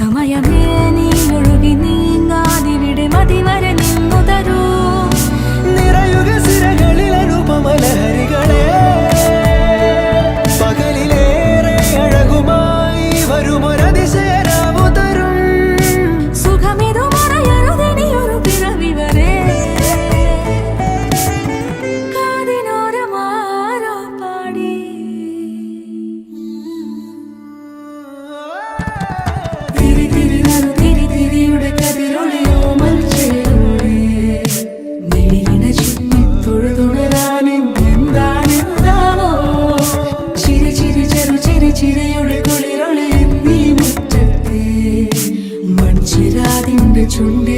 സമയമേ നീ ഒഴുകി നീങ്ങാതിവിടെ മതിവരെ നിന്നു തരൂ. നിറയുക സിരകളിൽ അനുപമലഹരികളെ, പകലിലേറെ അഴകുമായി വരുമൊരതിശയരാവു തരും. സുഖമിതു മറയരുതെനിയൊരു പിറവി വരെ. കാതിനോരമാരോ പാടി തിരി തിരി നറു തിരി തിരിയുടെ കതിരൊളിയോ മൽച്ചേരോടെ വെളിയിണ ചുറ്റി തൊഴുതുണരാനും എന്താണെന്താവോ. ചിരി ചിരി ചെറു ചിരി ചിരിയുടെ കുളിരൊളി നീ മുറ്റത്തെ മൺചിരാതിന്റെ ചുണ്ടി